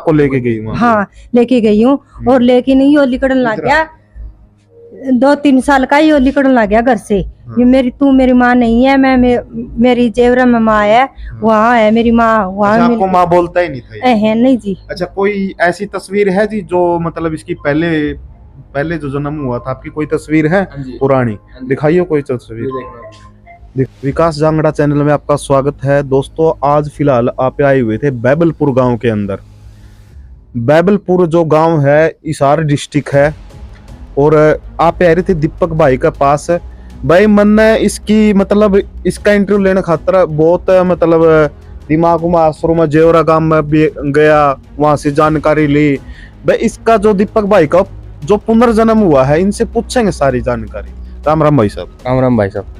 आपको लेके गई वहाँ? हाँ लेके गई हूँ। और लेकिन यो लिकड़न लग गया, 2-3 साल का यो लिकड़न लग गया घर से। ये मेरी माँ नहीं है, मेरी जेवरा में माँ है, वहाँ है मेरी माँ। वहाँ आपको माँ बोलता ही नहीं था? है नहीं जी। अच्छा, कोई ऐसी तस्वीर है जी जो मतलब इसकी पहले जो जन्म हुआ था आपकी, कोई तस्वीर है पुरानी? दिखाइए कोई तस्वीर। विकास जांगड़ा चैनल में आपका स्वागत है दोस्तों। आज फिलहाल आप आए हुए थे बैबलपुर गांव के अंदर। बैबलपुर जो गांव है हिसार डिस्ट्रिक्ट है, और आप आ रहे थे दीपक भाई के पास। भाई मन ने इसकी मतलब इसका इंटरव्यू लेने खातर बहुत मतलब दिमाग में आसरू में जेवरा गांव में भी गया, वहां से जानकारी ली। भाई इसका जो दीपक भाई का जो पुनर्जन्म हुआ है, इनसे पूछेंगे सारी जानकारी। राम राम भाई साहब। राम राम भाई साहब।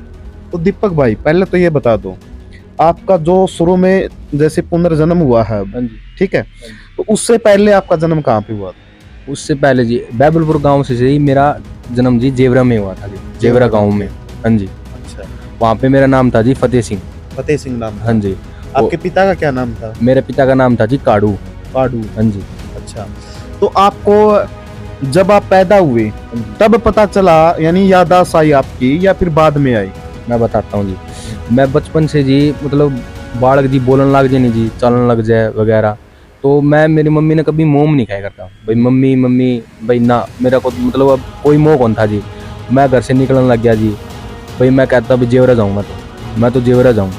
तो दीपक भाई पहले तो ये बता दो, आपका जो शुरू में जैसे पुनर्जन्म हुआ है, ठीक है, तो उससे पहले आपका जन्म कहाँ पे हुआ था? उससे पहले जी बैबलपुर गांव से ही मेरा जन्म जी जेवरा में हुआ था जी, जेवरा गांव में। हाँ जी। अच्छा, वहाँ पे मेरा नाम था जी फतेह सिंह। फतेह सिंह नाम? हाँ जी। आपके पिता का क्या नाम था? मेरे पिता का नाम था जी काड़ू। काड़ू? हाँ जी। अच्छा, तो आपको जब आप पैदा हुए तब पता चला, यानी याददाश्त आई आपकी, या फिर बाद में आई? मैं बताता हूँ जी। मैं बचपन से जी मतलब बालक जी बोलने लग जाए नहीं जी, चलने लग जाए वगैरह, तो मेरी मम्मी ने कभी मोह नहीं खाया करता भाई मम्मी मम्मी भाई ना, मेरा को मतलब अब कोई मोह कौन था जी। मैं घर से निकलने लग गया जी भाई, मैं कहता भाई जेवरा जाऊँ, मैं तो जेवरा जाऊँ।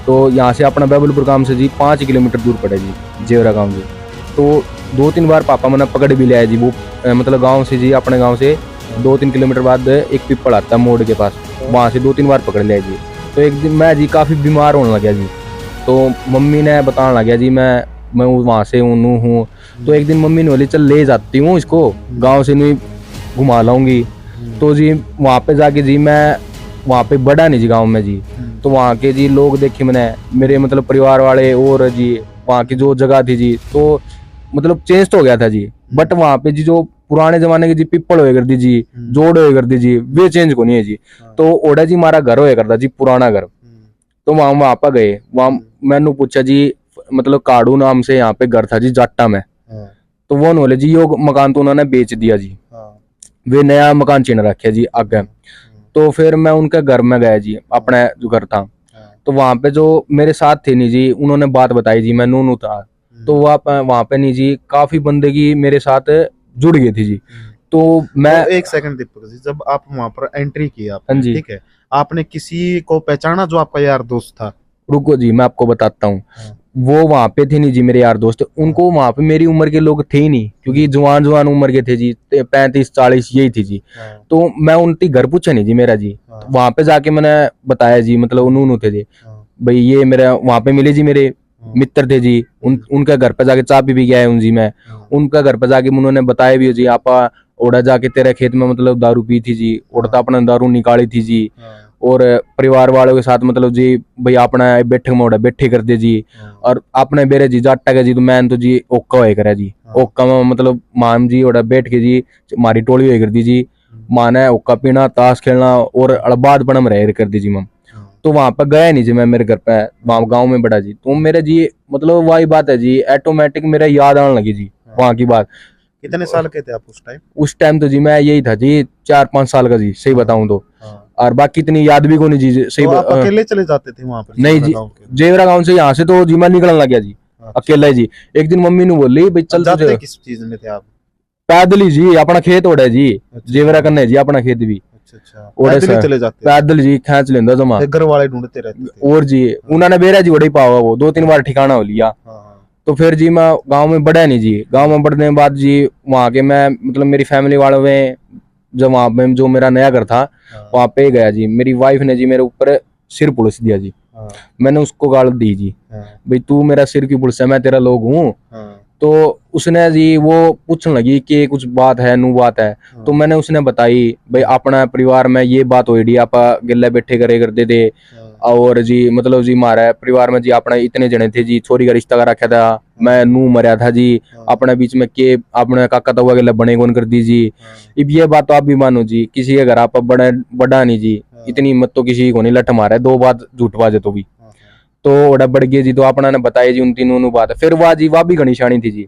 तो यहाँ से अपना बैबलपुर गांव से जी 5 किलोमीटर दूर पड़े जी जेवरा गांव जी। तो 2-3 बार पापा मैंने पकड़ भी लिया है जी। वो मतलब गांव से जी, अपने गांव से 2-3 किलोमीटर बाद एक पिपल आता है मोड़ के पास, वहाँ से 2-3 बार पकड़ लिया जी। तो एक दिन मैं जी काफ़ी बीमार होने लग गया जी, तो मम्मी ने बताने लग गया जी मैं वहाँ से हूँ। तो एक दिन मम्मी ने बोली चल ले जाती हूँ इसको, गाँव से नहीं घुमा लाऊंगी। तो जी वहाँ पे जाके जी मैं वहाँ पे बड़ा नहीं जी गाँव में जी, तो वहाँ के जी लोग देखे मैंने, मेरे मतलब परिवार वाले, और जी वहाँ की जो जगह थी जी, तो मतलब चेंज तो हो गया था जी। बट वहाँ पे जी जो पुराने जमाने की जी पिप्पल होए करती जी, जोड़ होए करती जी, वे चेंज को नहीं है जी। तो ओडा जी हमारा घर होए करता जी, पुराना घर। तो वहाँ पर गए, वहाँ मैंने पूछा जी मतलब काड़ू नाम से यहाँ पे घर था जी जाटा में। तो वो बोले जी यो मकान तो उन्होंने बेच दिया जी, वे नया मकान छीन रखे जी आगे। तो फिर मैं उनके घर में गया जी, अपने जो घर था। तो वहाँ पे जो मेरे साथ थे नहीं जी, उन्होंने बात बताई जी, मैं नूनू था। तो वहाँ पे नहीं जी काफी बंदगी मेरे साथ जुड़ गई थी जी। तो मैं तो एक सेकंड दीपक जी, जब आप वहाँ पर एंट्री की हाँ जी, ठीक है, आपने किसी को पहचाना जो आपका यार दोस्त था? रुको जी मैं आपको बताता हूँ। वो वहाँ पे थे नहीं जी मेरे यार दोस्त, उनको वहाँ पे मेरी उम्र के लोग थे ही नहीं, क्योंकि जवान उम्र के थे जी, 35-40 यही थी जी। तो मैं उनकी घर पूछा नहीं जी मेरा जी। वहाँ पे जाके मैंने बताया जी, मतलब उन्होंने थे जी भाई, ये मेरा वहाँ पे मिले जी, मेरे मित्र थे जी। उनका घर पे जाके चाय भी गया हूँ जी मैं। उनका घर पे जाके उन्होंने बताया भी जी, आपा ओढ़ा जाके तेरे खेत में मतलब दारू पी थी जी, ओढ़ता अपना दारू निकाली थी जी, और परिवार वालों के साथ मतलब जी भाई अपना बैठक में बैठे करते जी। और अपने बेरे जी जाटा के जी, तो मैं तो जी ओक्का होए करे जी, ओक्का में मतलब मान जी ओड़ा बैठ के जी हमारी टोली होए करती जी, माने ओक्का पीना, ताश खेलना, और अड़बाद पड़म रह कर दी जी मम। तो वहां पर गया नहीं जी मैं, मेरे घर पे वहां गाँव में बड़ा जी। तो मेरे जी मतलब वही बात है जी, ऑटोमेटिक मेरा याद आने लगी जी वहां की बात। कितने साल के थे आप उस टाइम? उस टाइम तो जी मैं यही था जी 4-5 साल का जी, सही बताऊं तो। और बाकी इतनी याद भी को नहीं जी सही। तो आप अकेले चले जाते थे वहां पर? नहीं जी, जेवरा गांव से यहाँ से तो जी मैं निकलने लग गया जी अकेला ही जी। एक दिन मम्मी ने बोली भाई चल तुझे, किस चीज में थे आप? पैदल ही जी, अपना खेत ओढ़े जी, जेवरा करने जी अपना खेत भी पैदल चले जाते? पैदल जी खींच लेंदा जमा, घर वाले ढूंढते रहते थे? और जी उन्होंने बेरा जी वही पावा, वो 2-3 बार ठिकाना हो लिया। तो फिर जी मैं गांव में बढ़ा नहीं जी। गांव में बढ़ने के बाद जी वहाँ के मैं मतलब मेरी फैमिली वालों में, जब वहाँ पे जो मेरा नया घर था वहाँ पे गया जी, मेरी वाइफ ने जी मेरे ऊपर सिर पुलिस दिया जी। मैंने उसको गाल दी जी भाई तू मेरा सिर क्यों पुलिस है, मैं तेरा लोग हूँ। तो उसने जी वो पूछने लगी कि कुछ बात है नू बात है। तो मैंने उसने बताई भाई अपना परिवार में ये बात हुई, आप गिल्ला बैठे करे करते थे, और जी मतलब जी हमारा परिवार में जी अपने इतने जने थे जी, छोरी का रिश्ता का रखा था, मैं नू मरिया था जी, अपने बीच में के अपने काका तवा के बने कौन कर दी जी। अब ये बात तो आप भी मानो जी, किसी के घर आप बड़ा नहीं जी, इतनी हिम्मत तो किसी को नहीं, लठ मारा है 2 बात झूठ बाजे तो भी। तो ओड़ा बढ़ गई जी, तो अपना ने बताया जी उन तीनों बात। फिर वाह जी वाह भी घनी शानी थी जी,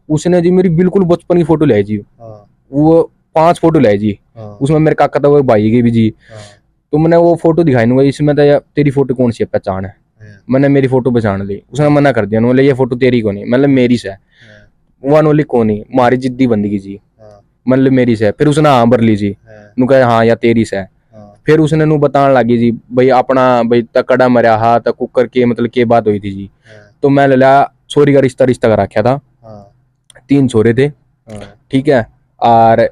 उसने जी मेरी बिल्कुल बचपन की फोटो लाई जी, वो 5 फोटो लाई जी, उसमें मेरे काका था वो भाई के भी जी। तो मैंने वो फोटो दिखाई नहीं, इसमें तो तेरी फोटो कौन सी है पहचान है, मैंने मेरी फोटो पहचान ली। उसने मना कर दिया, बोले ये फोटो तेरी को नहीं, मतलब मेरी से। वो नोली को नहीं, मारी जिद्दी बंदगी जी, मतलब मेरी से। फिर उसने हाँ भर ली जी, नु कहे हाँ या तेरी से। फिर उसने नु बताने लगी जी भाई अपना भाई तकड़ा मरिया हा तक कुकर के मतलब के बात हुई थी जी। तो मैं ले लिया छोरी का रिश्ता रिश्ता कर रखा था, 3 छोरे थे, ठीक है। और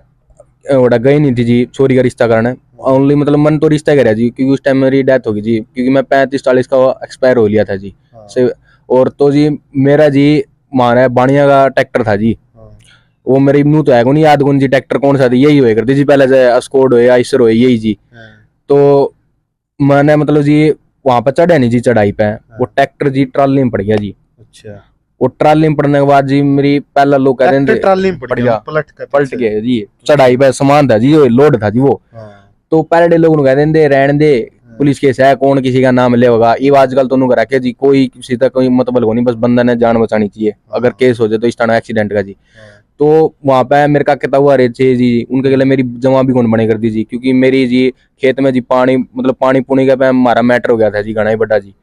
ओड़ा गई नहीं थी जी छोरी का रिश्ता करने, ओनली मतलब मन तो रिश्ता करा जी, क्योंकि उस टाइम मेरी डेथ होगी जी, क्योंकि मैं 35-40 का एक्सपायर हो लिया था जी से। और तो जी मेरा जी माना बाणिया का ट्रैक्टर था जी, वो मेरे मुंह तो है को नहीं याद कौन जी ट्रैक्टर कौन सा था, यही हुआ करती जी पहले से, अस्कोड हो आइसर हो यही जी। तो मैंने मतलब जी वहां पर चढ़ा नहीं जी चढ़ाई पे, वो ट्रैक्टर जी ट्राली में पड़ गया जी। अच्छा। वो ट्राली में पड़ने के बाद जी मेरी पहला लोग कह रहे थे ट्राली में पड़ गया, पलट गया जी, चढ़ाई पे सामान था जी, वो लोड था जी वो। तो पहले लोग कह देंगे रहने दे, पुलिस केस है, कौन किसी का नाम ले होगा, ये आजकल तो करा के जी कोई किसी तक कोई मतलब हो नहीं, बस बंदा ने जान बचानी चाहिए, अगर केस हो जाए तो इस तरह एक्सीडेंट का जी। तो वहां पे मेरे का कहता हुआ रहे थे जी, उनके गले मेरी जमा भी कौन बने कर दी जी, क्योंकि मेरी जी खेत में जी पानी मतलब पानी पुनी का पे हमारा मैटर हो गया था जी, घना ही बड़ा जी।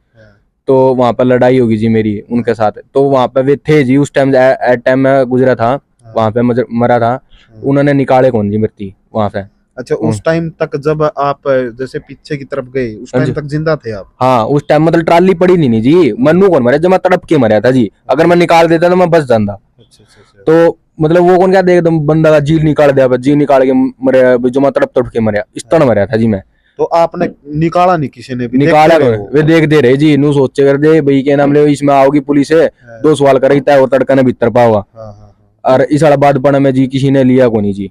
तो वहां पर लड़ाई होगी जी मेरी उनके साथ, तो वहां पे वे थे जी उस टाइम, टाइम में गुजरा था वहां पे, मरा था, उन्होंने निकाले कौन जी मृत्यु वहां पे। अच्छा, उस टाइम तक जब आप जैसे पीछे की तरफ गए उस टाइम तक जिंदा थे आप? हाँ उस टाइम मतलब ट्राली पड़ी नहीं जी, मन्नू कौन मरा, जब मैं तड़प के मरा था जी, अगर मैं निकाल देता तो मैं बच जाता। तो मतलब वो कौन कहते एकदम बंदा का जील निकाल दिया, जील निकाल के मरे, जो मैं तड़प तड़प के मरा, इस तरह मरा था जी मैं। तो आपने निकाला नहीं, किसी ने भी निकाला तो वे देखते रहे जी, नू सोचे कर दे भाई के नाम ले इसमें आओगी पुलिस है, 2 सवाल करेगी तय वो तड़का ने भीतर पावा, और इस वाला बाद पड़ा में जी किसी ने लिया को नहीं जी।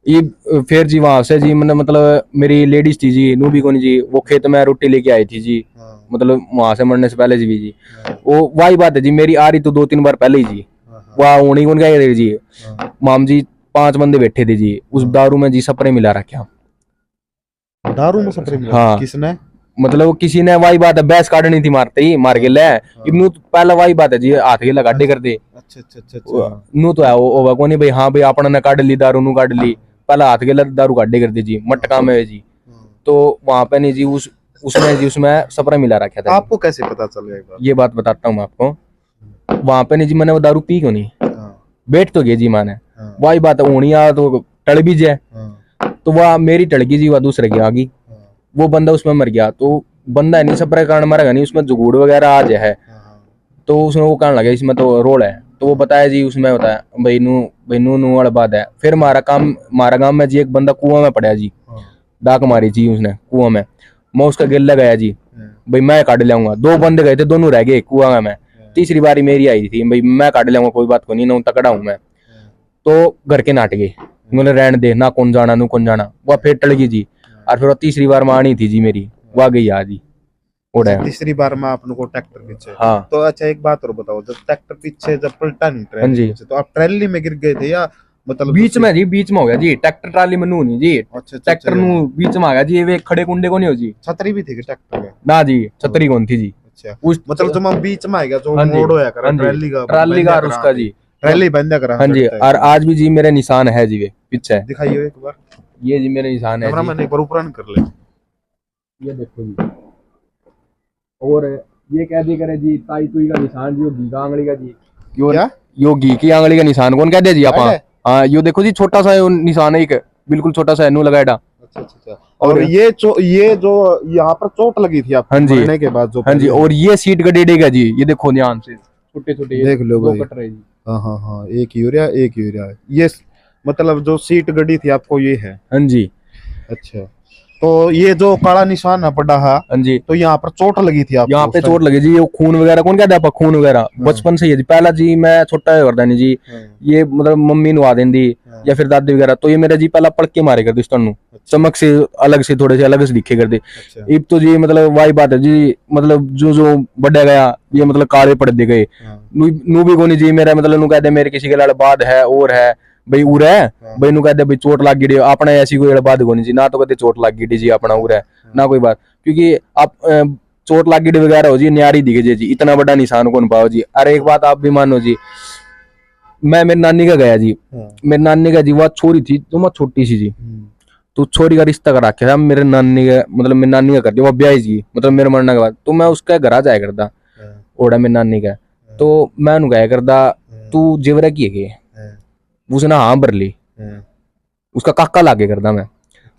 ये फिर जी वहां से जी मतलब मेरी लेडीज थी जी नू भी को नहीं जी, वो खेत में रोटी लेके आई थी जी, मतलब वहां से मरने से पहले जी वो वही बात है जी, मेरी आ रही तो 2-3 बार पहले ही जी, वह होनी कौन क्या जी, माम जी 5 बंदे बैठे थे जी, उस दारू में जी स्प्रे मिला रखा, दारू में स्प्रे मिला? हाँ किसने मतलब किसी ने, वही बात है बैस काटनी थी मारते ही मार के ले नू, पहला वही बात है जी हाथ के लगा गाड्डे कर दे। अच्छा नू तो है वो को नहीं भाई, हाँ भाई अपना ने काट ली दारू, नू काट ली, पहला हाथ के दारू गाड्डे कर दी जी मटका में जी। तो वहां पे नहीं जी उसमें स्प्रे मिला रखा था। आपको कैसे पता चल गया? ये बात बताता हूँ मैं आपको, वहां पे नहीं जी मैंने वो दारू पी क्यों नहीं, बैठ तो गया जी माने, वही बात है ऊणिया तो टड़ भी जाए, तो वह मेरी टड़की जी वह दूसरे की आ गई, वो बंदा उसमें मर गया। तो बंदा नहीं स्प्रे कारण मरेगा नहीं, उसमें जुगूड़ वगैरह आज है, तो उसमें वो कहने लगा इसमें तो रोल है, तो वो बताया जी उसमें बताया भाई नू वाला बात है। फिर हमारा गांव में जी एक बंदा कुआं में पड़ा जी, डाक मारी जी उसने कुआं में, मैं उसका गिल लगाया जी भाई मैं काट लाऊंगा, 2 बंदे गए थे दोनों रह गए कुआं में, तीसरी बारी मेरी आई थी भाई मैं काट लाऊंगा कोई बात को नहीं ना, तकड़ा हूं मैं। तो घर के नाट गए, बोले रहने दे ना कौन जाना नू कौन जाना, वह फिर टल गई जी, और फिर तीसरी बार में आनी थी जी मेरी, वह गई आज जी उड़ा। तीसरी बार में आप लोगों को ट्रैक्टर पीछे? हाँ। तो अच्छा एक बात और बताओ, जब ट्रैक्टर पीछे जब पलटा नहीं ट्रैली पीछे, तो आप ट्रैली में गिर गए थे या मतलब बीच में जी? बीच में हो गया जी, ट्रैक्टर ट्राली में नू नहीं जी, ट्रैक्टर नू बीच में आ गया जी, वे खड़े कुंडे को नहीं हो जी। छतरी भी थी ट्रैक्टर में? ना जी छतरी कौन थी जी। अच्छा उस मतलब जो मैं बीच में आ गया जो मोड़ होया करा ट्रैली का उसका जी ट्रैली बंद करा। हाँ जी, और आज भी जी मेरे निशान है जी, वे पीछे दिखाइए एक बार, ये जी मेरे निशान है, मैंने एक बार ऊपर कर ले, ये देखो जी। और ये कह दी करे जी ताई तुई का निशान जी, योगी का आंगली का जी, क्या योगी की आंगली का निशान कौन कह दे जी आप? हाँ यो देखो जी छोटा सा निशान है, एक बिल्कुल छोटा सा नू लगाया। अच्छा। और ये जो यहाँ पर चोट लगी थी आप मरने के बाद जो? हाँ जी, और ये सीट गडेडे का जी, ये देखो ध्यान से छोटे छोटे देख लो भाई, कट रहे जी। हाँ एक यूरिया ये मतलब जो सीट गड़ी थी आपको ये है? हाँ जी। अच्छा तो ये जो काला निशान है पड़ा है, हाँ जी, तो यहाँ पर चोट लगी थी आपको? यहाँ पे चोट लगी जी, ये खून वगैरह कौन कहता है, खून वगैरह बचपन से ही है जी। पहला जी मैं छोटा करता नहीं जी, ये मतलब मम्मी नुआ देंदी या फिर दादी वगैरह, तो ये मेरा जी पहला पलक के मारे कर दी स्तन, चमक से अलग से थोड़े से अलग से दिखे कर दे। अब तो जी मतलब वही बात है जी, मतलब जो बढ़ा गया ये मतलब काले पड़ दे गए, नू भी कोनी जी मेरा मतलब नू कहते मेरे किसी के लाल बाद है और है भाई उरे भाई नू कहते भाई चोट लग गई अपने, ऐसी कोई बात कोनी जी, ना तो कहते चोट लग गई जी अपना उरे ना कोई बात, क्योंकि आप चोट लागी वगैरह हो जी, न्यारी दिखे जी, इतना बड़ा निशान कौन पाओ जी। अरे एक बात आप भी मानो जी, मैं मेरी नानी का गया जी, मेरी नानी का जी वह छोरी थी जो मैं छोटी सी जी, तो छोरी का रिश्ता करा रखा था मेरे नानी का, मतलब मेरी नानी का कर दिया वो ब्याह जी, मतलब मेरे मरने के बाद। तो मैं उसका घर आ जाया करता ओड़ा मेरी नानी का, तो मैं उन्हें गया करता तू जेवरा की है, उसने हाँ भर ली, उसका काका लागे करता मैं।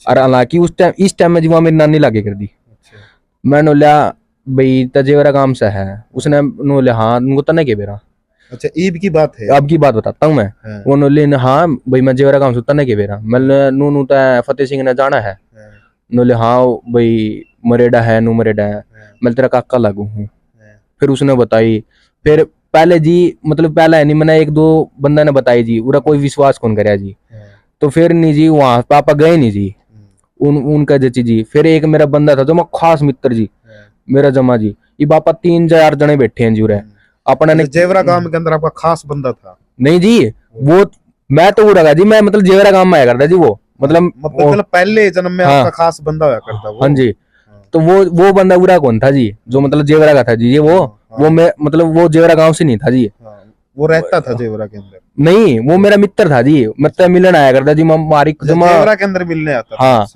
और हालांकि उस टाइम इस टाइम में जी वहां मेरी नानी लागे कर दी। मैंने बोला भाई तजेवरा काम से है, उसने बोले हाँ उनको तने के बेरा। अच्छा ईद की बात है, अब की बात बताता हूँ मैं। वो नोले हाँ भाई मैं जेवरा काम से तने के बेरा, मैंने नू फतेह सिंह ने जाना है, नोले हाँ भाई मरेडा है, नू मरेडा है, मैं तेरा काका लागू हूँ। फिर उसने बताई, फिर पहले जी मतलब पहला है नहीं, मैंने एक दो बंदा ने बताई जी, उरा कोई विश्वास कौन करे जी। तो फिर नहीं जी वहां पापा गए नहीं जी, उनका जची जी। फिर एक मेरा बंदा था जो मैं खास मित्र जी मेरा जमा जी, ये पापा 3-4 जने बैठे हैं जी उरे अपना ने। जेवरा गांव के अंदर आपका खास बंदा था? नहीं जी वो मैं तो उड़ा जी, मैं मतलब जेवरा गांव में आया करता जी वो, मतलब पहले जन्म में आपका खास बंदा हुआ करता वो। हाँ जी, तो वो बंदा उड़ा कौन था जी जो मतलब जेवरा का था जी, ये वो मैं मतलब वो जेवरा गांव से नहीं था जी, वो रहता था जेवरा के अंदर? नहीं वो मेरा मित्र था जी, मतलब मिलन आया करता जी हमारी जेवरा के अंदर मिलने आता था। हाँ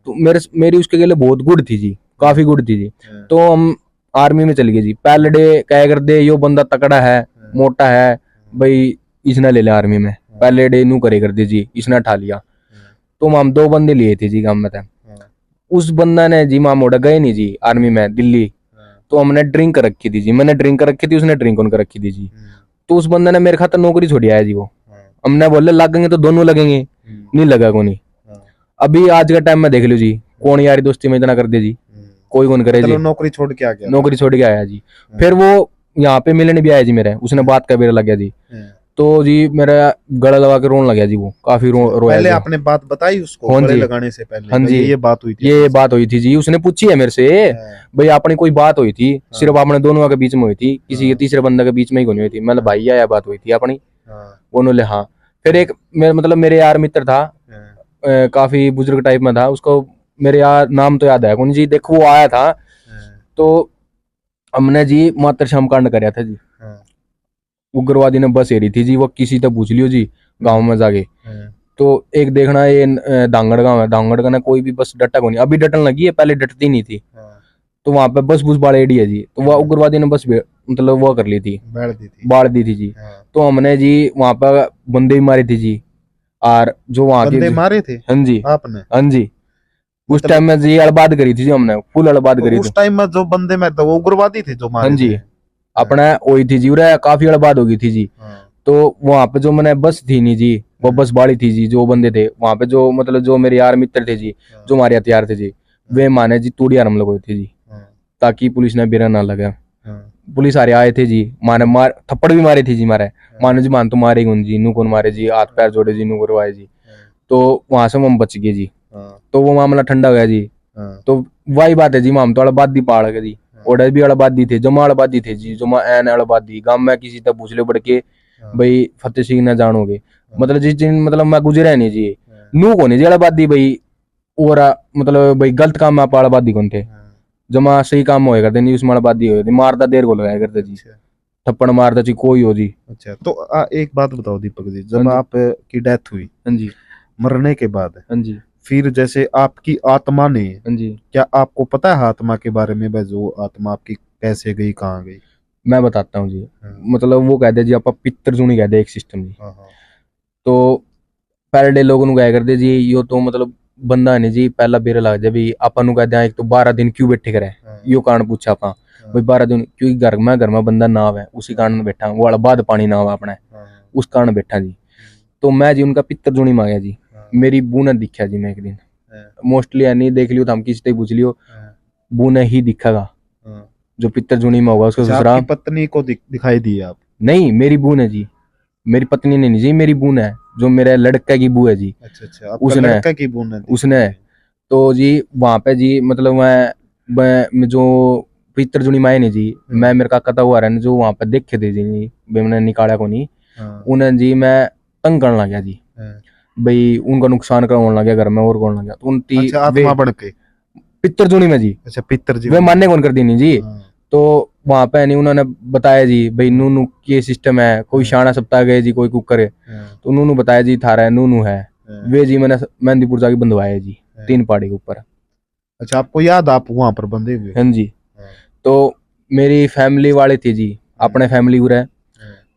तो मेरी उसके लिए बहुत गुड थी जी, काफी गुड थी जी। तो हम आर्मी में चल गए जी, पहले डे कह कर दे यो बंदा तकड़ा है मोटा है भाई इसने ले लिया आर्मी में, पहले डे नू करे कर दे जी, इसने उठा लिया। तो हम 2 बंदे लिए थे जी काम में था, उस बंदा ने जी माम मोड़ा गए नहीं जी आर्मी में दिल्ली, तो हमने ड्रिंक कर रखी थी जी, मैंने ड्रिंक कर रखी थी, उसने ड्रिंक कर रखी थी जी। तो उस बंदे ने मेरे खातर नौकरी छोड़ी आया जी वो, हमने बोले लगेंगे तो दोनों लगेंगे, नहीं लगा को नहीं। अभी आज का टाइम में देख लो जी कौन यारी दोस्ती में इतना कर दे जी, कोई कौन करे जी। नौकरी छोड़ के आ गया, नौकरी छोड़ के आया जी। फिर वो यहाँ पे मिलने भी आया जी मेरे, उसने बात का बेरा लग गया जी, तो जी मेरा गला लगा के रोने लग गया जी, वो काफी रोया। पहले आपने बात बताई उसको गले लगाने से पहले? हाँ जी ये बात हुई थी, ये बात हुई थी जी, उसने पूछी है मेरे से भाई अपनी कोई बात हुई थी, सिर्फ अपने दोनों के बीच में हुई थी, किसी के तीसरे बंदे के बीच में ही नहीं हुई थी। मतलब भाई आया बात हुई थी अपनी, वो बोले हाँ। फिर एक मतलब मेरे यार मित्र था काफी बुजुर्ग टाइप में था, उसको मेरे यार नाम तो याद है कौन जी, देखो वो आया था तो हमने जी मातर शाम कांड कराया था जी। उग्रवादी ने बस एरी थी जी, वो किसी तक पूछ लियो जी गांव में जाके। तो एक देखना ये धांगड़ गांव है, धांगड़ का ना कोई भी बस डटा को नहीं, अभी डटन लगी है पहले डटती नहीं थी। तो वहां पे बस बुस बाड़ एडी है जी, तो वह उग्रवादी ने बस मतलब वो कर ली थी, बाढ़ दी थी जी। तो हमने जी वहां पर बंदे भी मारे थे जी, और जो वहां के मारे थे? हाँ जी आपने? हाँ जी उस टाइम में जी अड़बाद करी थी जी हमने, फुल अड़बाद करी थी। उस टाइम में जो बंदे मारे थे वो उग्रवादी थे जो मारे? हाँ जी अपना वही थी जी, काफी अड़बाद हो गई थी जी। तो वहां पे जो मैंने बस थी नहीं जी, वो बस बाड़ी थी जी, जो बंदे थे वहां पे जो मतलब जो मेरे यार मित्र थे जी, जो हमारे हथियार थे जी, वे माने जी तूड़ियार हम लोग हुए थे जी, ताकि पुलिस ने बेरा ना लगे। पुलिस सारे आए थे जी, मार थप्पड़ भी मारे थे जी, मारे मानो जी मान तो मारे गुन जी, नू कौन मारे जी, हाथ पैर जोड़े जी, नू करवाए जी। तो वहां से हम बच गए जी, तो वो मामला ठंडा गया जी। तो वही बात है जी, माम तो अड़बादी पहाड़ के जी, ओडे भी अड़बादी थे, जमा अड़बादी थे जी, जमा एन अड़बादी गांव में किसी तक पूछ ले बढ़ के भाई फतेह सिंह न जानोगे, मतलब जिस दिन मतलब मैं गुजरा नहीं जी, नू को नहीं जी अड़बादी भाई, और मतलब भाई गलत काम में आप अड़बादी कौन थे, जमा सही काम होए करते नहीं उसमें अड़बादी होए, मारदा देर को लगाया करते जी, थप्पड़ मारता जी कोई हो जी। अच्छा तो एक बात बताओ दीपक जी, जब आप की डेथ हुई, हाँ जी मरने के बाद, हाँ जी फिर जैसे आपकी आत्मा ने, हाँ जी, क्या आपको पता है आत्मा के बारे में, जो आत्मा आपकी कैसे गई, कहाँ गई? मैं बताता हूँ जी। मतलब वो कहते जी आप पितरजुनी कहते एक सिस्टम जी। तो पहले डे लोगों कहा करते जी यो तो मतलब बंदा नहीं जी पहला बेरा लग जाए भी अपन कहते हैं एक तो 12 दिन क्यों बैठे करे, यो कारण पूछा आप भाई 12 दिन क्योंकि घर में बंदा नाव है उसी कारण बैठा, वो वाला बाद पानी नाव अपना उस कारण बैठा जी। तो मैं जी उनका पितरजुनी मांगा जी, मेरी बू ने दिखा जी, मैं एक दिन मोस्टली नहीं देख लियो तो हम किसी से पूछ लियो बू ने ही दिखेगा जो पितरजुनी में होगा उसका ससुराल। पत्नी को दिखाई दी आप? नहीं, मेरी बू ने जी, मेरी पत्नी ने नहीं जी, मेरी बू है जो मेरे लड़के की बू है जी। अच्छा उसने लड़का की बू ने उसने तो जी वहां पे जी मतलब मैं जो पितरजुनी माए नहीं जी, मैं मेरे काका था हुआ रहा जो वहां पे देखे थे जी, मैंने निकाला को नहीं उन्हें जी, मैं तंग करने लग गया जी भाई, उनका नुकसान करने लग गया घर में और करने लग गया। तो उनकी आत्मा बन के पित्तरजुनी में जी। अच्छा पितर जी वे मान्य कौन कर दी नहीं जी। हाँ, तो वहां पे नहीं उन्होंने बताया जी भाई नूनू ये सिस्टम है, कोई शाना सप्ताह गए जी कोई कुकर है, हाँ, तो उन्होंने बताया जी थारा नूनू है। हाँ, वे जी मैंने मेहंदीपुर जाके बंधवाया जी, हाँ। 3 पहाड़ी के ऊपर। अच्छा आपको याद आप वहां पर बंधे हुए? हाँ जी। हाँ, तो मेरी फैमिली वाले थी जी, अपने फैमिली पूरा है,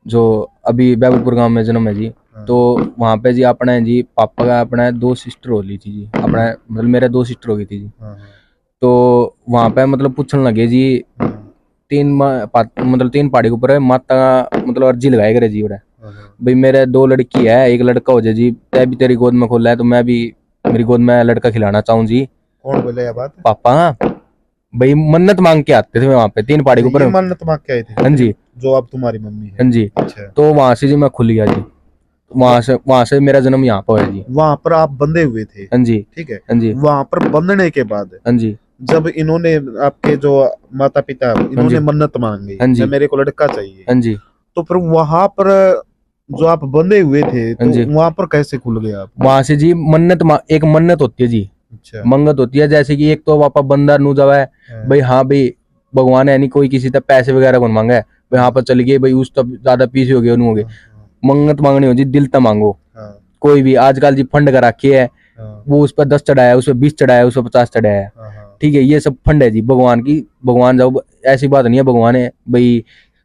जो अभी बैबलपुर गांव में जन्म है जी। हाँ, तो वहां पे जी अपने जी पापा का अपने 2 सिस्टर हो ली थी जी, अपने मतलब मेरे 2 सिस्टर हो गई थी जी। हाँ, तो वहां पे मतलब पूछने लगे जी, हाँ, 3 पहाड़ी के ऊपर है माता का मतलब अर्जी लगाए करे जी। हाँ, भाई मेरे 2 लड़की है, 1 लड़का हो जाए जी, तै भी तेरी गोद में खोला है तो मैं भी मेरी गोद में लड़का खिलाना चाहूँ जी। कौन बोले ये बात? पापा भाई मन्नत मांग के आते थे वहां पे 3 पहाड़ी के ये ऊपर। मन्नत मांग के आए थे? हाँ जी। जो अब तुम्हारी मम्मी है? हाँ जी। अच्छा तो वहां से जी मैं खुल गया जी, वहां से मेरा जन्म यहाँ पर है जी। वहां पर आप बंधे हुए थे? हाँ जी। ठीक है। हाँ जी। वहां पर बंधने के बाद हाँ जी। जब इन्होंने आपके जो माता पिता इन्होंने जी। मन्नत मांगी हाँ जी। मैं मेरे को लड़का चाहिए, हाँ जी। तो फिर वहां पर जो आप बंधे हुए थे हाँ जी। तो वहां पर कैसे खुल गए आप? वहां से जी एक मन्नत होती है जी, अच्छा मंगत होती है। जैसे कि एक तो वापा बंदा नू जावा है भाई, हाँ भाई भगवान है नहीं कोई किसी तक पैसे वगैरह कौन मांगा है भाई, यहाँ पर चल गए भाई उस तब ज्यादा पीछे हो गए उन्हों हो गए। मंगत मांगनी हो जी दिल तक मांगो। हाँ, कोई भी आजकल जी फंड का रखी है, हाँ, वो उस पर 10 चढ़ाया, उस पर 20 चढ़ाया, उस पर 50 चढ़ाया है। हाँ, हाँ, ठीक है, ये सब फंड है जी भगवान की। भगवान जाओ ऐसी बात नहीं है, भगवान है भाई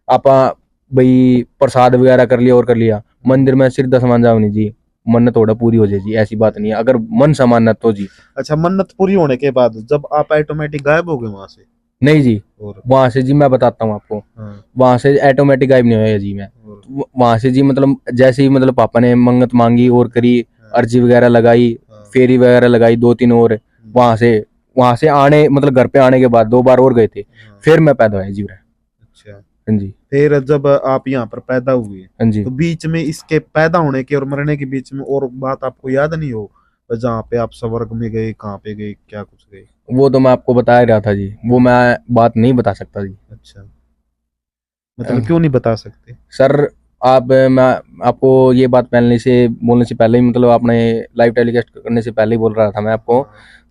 आपा भाई प्रसाद वगैरह कर लिया और कर लिया, मंदिर में सिर 10 मान जाओ नहीं जी, मन्नत थोड़ा पूरी हो जाए जी, ऐसी बात नहीं है अगर मन समानत तो जी। अच्छा मन्नत पूरी होने के बाद जब आप ऑटोमेटिक गायब हो गए वहां से? नहीं जी, और वहां से जी मैं बताता हूँ आपको, हाँ, वहां से ऑटोमेटिक गायब नहीं हुआ जी मैं। और वहां से जी मतलब जैसे ही मतलब पापा ने मंगत मांगी और करी, अर्जी वगैरह लगाई, हाँ, फेरी वगैरह लगाई 2-3 और, वहां से आने मतलब घर पे आने के बाद 2 बार और गए थे, हाँ, फिर मैं पैदा हुआ जी। अच्छा हाँ जी। फिर जब आप यहाँ पर पैदा हुए हाँ जी। तो बीच में इसके पैदा होने के और मरने के बीच में और बात आपको याद नहीं हो जहाँ पे आप स्वर्ग में गए, कहाँ पे गए, क्या कुछ गए? वो तो मैं आपको बता ही रहा था जी, वो मैं बात नहीं बता सकता जी। अच्छा मतलब क्यों नहीं बता सकते? सर मैं आपको ये बात पहले से बोलने से पहले ही मतलब आपने लाइव टेलीकास्ट करने से पहले ही बोल रहा था मैं आपको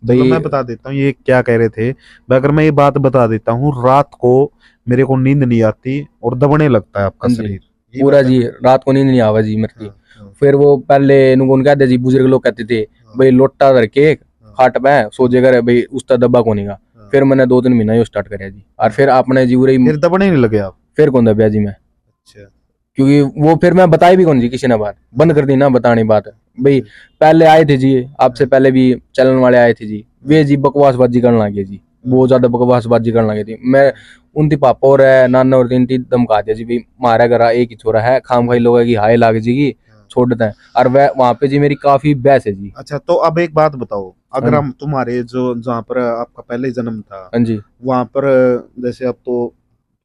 चलो भाई। मैं बता देता हूँ ये क्या कह रहे थे। अगर मैं ये बात बता देता हूँ, रात को मेरे को नींद नहीं आती और दबने लगता है आपका हाँ जी, शरीर। ये पूरा बात है? जी रात को नींद नहीं आवा जी मेरे की। हाँ, हाँ, फिर वो पहले नुकून कहते जी, बुजुर्ग लोग कहते थे भाई लोटा धर के खाट पे सो जाएगा भाई उसका दबा कोनी का। हाँ। फिर मैंने 2-3 महीना यो स्टार्ट करया जी, और फिर आपने जी पूरे फिर दबने नहीं लगे आप? फिर कौन दबिया जी मैं, अच्छा क्योंकि वो फिर मैं बताई भी कौन जी, किसी ने बात बंद कर दी ना बतानी बात भाई। पहले आए थे जी, आपसे पहले भी चलन वाले आए थे जी, वे जी बकवासबाजी करने लगे जी, बहुत ज्यादा बकवासबाजी करने लगे थी। मैं उनकी पापा और है नाना और तीन धमका दिया जी भाई मारा घर एक ही छोरा है, खाम खाई लोगों की हाय लाग जाएगी, छोड़ देते हैं। और वह वहां पे जी मेरी काफी बहस है जी। अच्छा तो अब एक बात बताओ, अगर हाँ। हम तुम्हारे जो जहाँ पर आपका पहले जन्म था हाँ जी। वहां पर, जैसे अब तो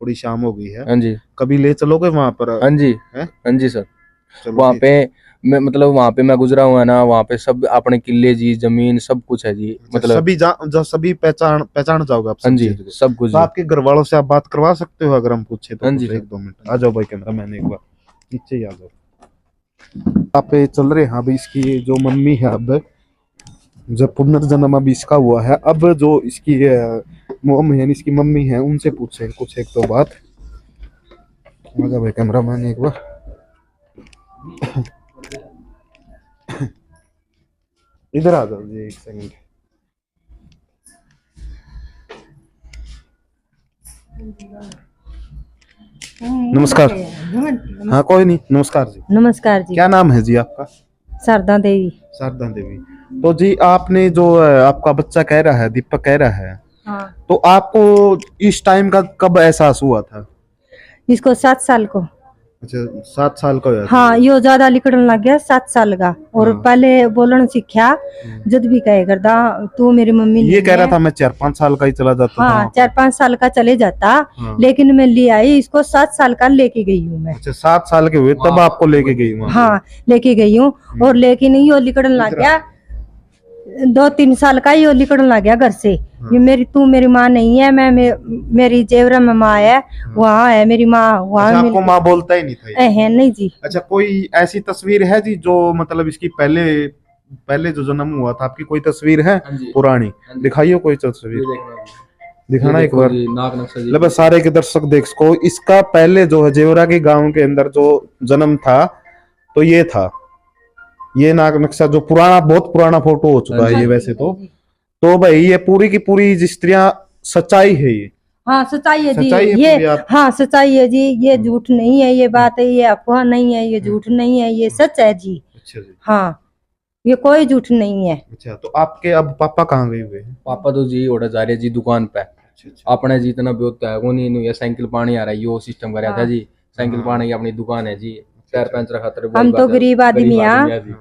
थोड़ी शाम हो गई है, हाँ जी। कभी ले चलोगे वहां पर? हाँ जी। हैं? हाँ जी सर। चलो वहाँ पे मैं मतलब वहाँ पे मैं गुजरा हुआ है ना, वहाँ पे सब अपने किले जी जमीन सब कुछ है जी, मतलब सभी जो सभी पहचान पहचान जाओगे आप हाँ सब जी चीज को? सब कुछ तो जी। आपके घर वालों से आप बात करवा सकते हो अगर हम पूछे तो? हाँ जी कुछ सर। 1-2 मिनट आ जाओ भाई, कैमरा मैन एक बार नीचे ही आ जाओ। आप पे चल रहे हैं अभी इसकी जो मम्मी है, अब जब पुनर्जन्म अब इसका हुआ है, अब जो इसकी मोम है इसकी मम्मी है, उनसे पूछे कुछ 1-2 बात। आ जाओ भाई कैमरा मैन एक बार। इधर आ जाओ जी 1 सेकंड। नमस्कार। हाँ कोई नहीं, नमस्कार जी। नमस्कार जी। क्या नाम है जी आपका? शारदा देवी। शारदा देवी। तो जी आपने जो आपका बच्चा कह रहा है, दीपक कह रहा है, हाँ। तो आपको इस टाइम का कब एहसास हुआ था? इसको 7 साल को। अच्छा 7 साल का हुआ था? हाँ यो ज्यादा लिखने लग गया 7 साल का, और हाँ। पहले बोलना सीखा, जब भी कहे करदा तू मेरी मम्मी ये नहीं कह रहा है। था मैं 4-5 साल का ही चला जाता था। हाँ 4-5 साल का चले जाता, हाँ। लेकिन मैं ले आई इसको 7 साल का लेके गई हूँ मैं। अच्छा 7 साल के हुए तब आपको लेके गई वहाँ? हाँ लेके गई हूँ, और लेकिन यो लिखने लग गया 2-3 साल का, यो लिखने लग गया घर से, ये मेरी तू मेरी माँ नहीं है, मेरी जेवरा में माँ है, वहाँ है मेरी माँ अच्छा, वहाँ आपको माँ बोलता ही नहीं था ये? है नहीं जी। अच्छा कोई ऐसी तस्वीर है जी जो मतलब इसकी पहले पहले जो जन्म हुआ था आपकी कोई तस्वीर है हाँ जी, पुरानी? हाँ जी। दिखाइए कोई ये तस्वीर, देखना, दिखाना ये एक देखो बार। जी, नाक नक्शा जी। ले बस सारे के दर्शक देख सको, इसका पहले जो है जेवरा के गांव के अंदर जो जन्म था तो ये था, ये नाग नक्शा जो पुराना, बहुत पुराना फोटो हो चुका है ये वैसे तो भाई ये पूरी की पूरी स्त्रियां सच्चाई है ये। हाँ सच्चाई है जी, सच्चाई है ये पूरी आप। हाँ सच्चाई है जी, ये झूठ नहीं है, ये बात है, ये अफवाह नहीं है, ये झूठ नहीं है, ये सच है जी। अच्छा जी, हाँ ये कोई झूठ नहीं है। अच्छा तो आपके अब पापा कहाँ गए हुए हैं? पापा तो जी ओडा जा रहे जी दुकान पे। अच्छा अपने जी इतना ब्योत है वो नहीं ये साइकिल पानी आ रहा है, यो सिस्टम कराया था हाँ। जी। साइकिल पानी की अपनी दुकान है जी, टायर पंचर खातर। हम तो गरीब आदमी हैं।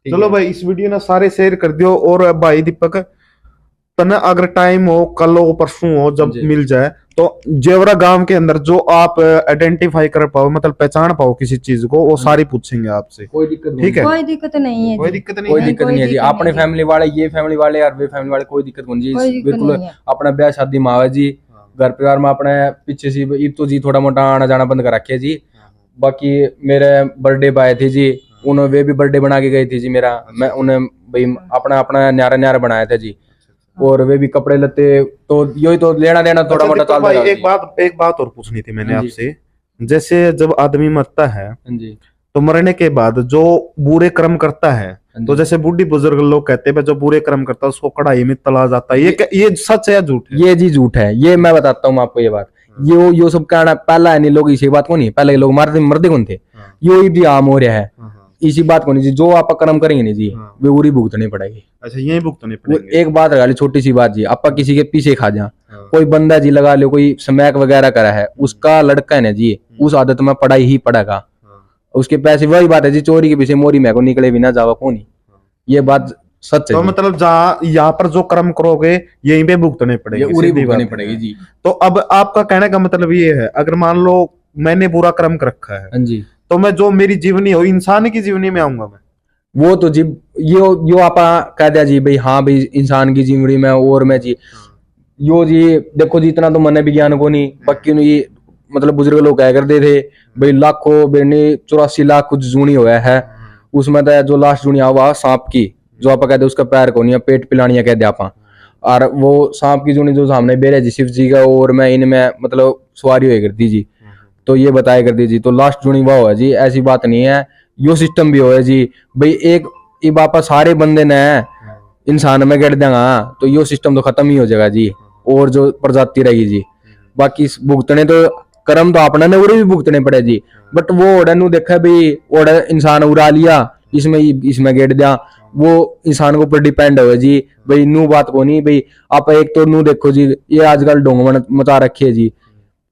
चलो भाई इस वीडियो ना सारे शेयर कर दियो। और भाई दीपक तना अगर टाइम हो, कल हो परसों हो, जब जी। मिल जाए तो जेवरा गांव के अंदर जो आप आइडेंटिफाई कर पाओ, मतलब पहचान पाओ किसी चीज को, वो सारी पूछेंगे आपसे। कोई दिक्कत ठीक है, कोई दिक्कत नहीं है कोई जी, दिक्कत नहीं कोई है। दिक्कत नहीं है जी। दिक्कत अपने नहीं फैमिली वाले, ये फैमिली वाले यार वे फैमिली वाले, कोई दिक्कत नहीं कोई जी। दिक्कत बिल्कुल नहीं है। अपना ब्याह शादी में आवे जी, घर परिवार में अपने पीछे सी ईद तो जी थोड़ा मोटा आना जाना बंद कर रखे जी। बाकी मेरे बर्थडे पे आए थे जी, उन्होंने वे भी बर्थडे बना के गए थे जी मेरा। मैं उन्हें भाई अपना अपना न्यारा न्यारा बनाया था जी। और वे भी कपड़े लते तो यही तो लेना देना थोड़ा मोटा अच्छा, चल भाई रहा है एक बात और पूछनी थी मैंने हाँ जी। आपसे। जैसे जब आदमी मरता है हाँ जी, तो मरने के बाद जो बुरे कर्म करता है, हाँ तो जी। जैसे बूढ़ी बुजुर्ग लोग कहते हैं जो बुरे कर्म करता है उसको कढ़ाई में तला जाता है, ये सच है या झूठ है? ये जी झूठ है, ये मैं बताता हूँ आपको ये बात। यो सब कहना पहला है नहीं, लोग इसी बात को नहीं, पहले लोग मारते मरते कौन थे, यो भी आम हो रहा है इसी बात को नहीं जी। जो आप कर्म करेंगे नहीं जी हाँ। वे पूरी भुगतनी पड़ेगी। अच्छा यही भुगतने वो पड़ेंगे। एक बात रहा छोटी सी बात जी, आपा किसी के पीछे खा जा, हाँ। कोई बंदा जी लगा लो कोई स्मैक वगैरह करा है, उसका लड़का है ना जी उस आदत में पड़ा ही पड़ेगा। हाँ। उसके पैसे, वही बात है जी, चोरी के पीछे मोरी मैं को निकले बिना जावा को नहीं, ये बात सच है तो जी। मतलब जहाँ यहाँ पर जो कर्म करोगे यहीं पे भुगतने ये पड़ेंगे, पूरी सीधी भुगतनी बात पड़ेगी है। जी। तो अब आपका कहने का मतलब ये है, अगर मान लो मैंने बुरा कर्म कर रखा है हाँ जी, तो मैं जो मेरी जीवनी हो, इंसान की जीवनी में आऊंगा मैं। वो तो जी यो आपा कह दिया जी भाई, हाँ भाई इंसान की जिंदगी में और मैं जी यो जी देखो जी इतना तो मन विज्ञान को नहीं, बाकी ये मतलब बुजुर्ग लोग कह करते थे भाई लाखों बेनी 84 लाख कुछ जूनी हुआ है, उसमें तो जो लास्ट जूनी हुआ सांप की, जो आप कहते उसका पैर को नहीं पेट पिलानिया कहते आपा, और वो सांप की जूनी जो सामने बेरे जी शिव जी का, और मैं इनमें मतलब सवारी हुई करती जी, तो ये बताया करती जी। तो लास्ट जूनी वो हुआ जी, ऐसी बात नहीं है, यो सिस्टम भी होया जी भाई एक ये बापा सारे बंदे ने इंसान में गड़ देगा तो यो सिस्टम तो खत्म ही हो जाएगा जी, और जो प्रजाति रहेगी जी। बाकी भुगतने तो कर्म तो अपना ने उड़े भी भुगतने पड़े जी, बट वो ओडा नु देखा भाई ओडा इंसान उड़ा लिया इसमें गेट दिया, वो इंसान के ऊपर डिपेंड हो जी भाई। नू बात को नहीं भाई, आप एक तो नू देखो जी ये आजकल ढोंग मचा रखी है जी,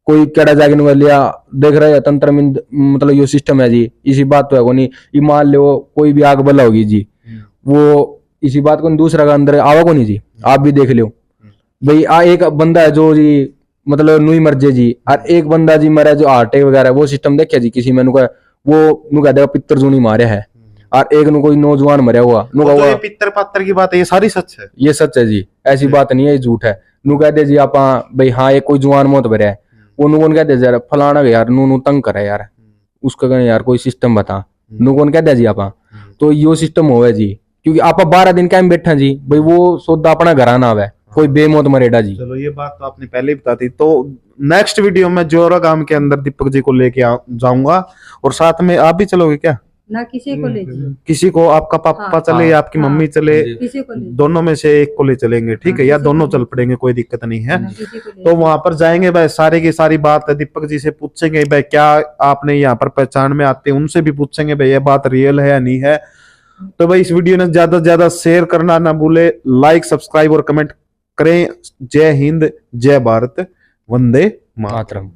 कोई केड़ा जाके नु लिया देख रहे हैं तंत्र में, मतलब यो सिस्टम है जी। इसी बात तो है को नहीं, ये मान लो कोई भी आग बला होगी जी, वो इसी बात को दूसरा का अंदर आवा को नहीं जी। आप भी देख लो भाई एक बंदा है जो जी मतलब नुई मर जे जी, और एक बंदा जी मरा जो हार्ट अटैक वगैरह, वो सिस्टम देखा जी किसी में नु का वो नु कह देगा पितर जूनी मारे है, और एक नु कोई नौजवान मरा हुआ नु तो ये पितर पात्र की बात है, ये सारी सच है। ये सच है जी, ऐसी बात नहीं है, ये झूठ है। नु कह दे जी आप भाई हाँ एक कोई जवान मौत भरे है, वो नु कौन कहते यार फलाना यार नु तंग करे यार, उसका कहने यार कोई सिस्टम बता, नु कौन कहते जी आप। तो यो सिस्टम होवे जी, क्योंकि आप 12 दिन का बैठा जी भाई, वो सौदा अपना घर ना आवे, कोई बेमौत मरेडा जी। चलो ये बात तो आपने पहले ही बता दी। तो नेक्स्ट वीडियो में जोरा गांव के अंदर दीपक जी को लेके जाऊंगा, और साथ में आप भी चलोगे क्या? ना किसी को ले जी, किसी को, आपका पापा हाँ, चले या आपकी हाँ, मम्मी चले, किसी को ले, दोनों में से एक को ले चलेंगे, ठीक है? या दोनों चल पड़ेंगे, कोई दिक्कत नहीं है। ना किसी को ले। तो वहां पर जाएंगे भाई, सारी की सारी बात दीपक जी से पूछेंगे भाई क्या आपने यहाँ पर पहचान में आते हैं, उनसे भी पूछेंगे भाई ये बात रियल है या नहीं है। तो भाई इस वीडियो ने ज्यादा से ज्यादा शेयर करना ना भूले, लाइक सब्सक्राइब और कमेंट करें। जय हिंद, जय भारत, वंदे मातरम।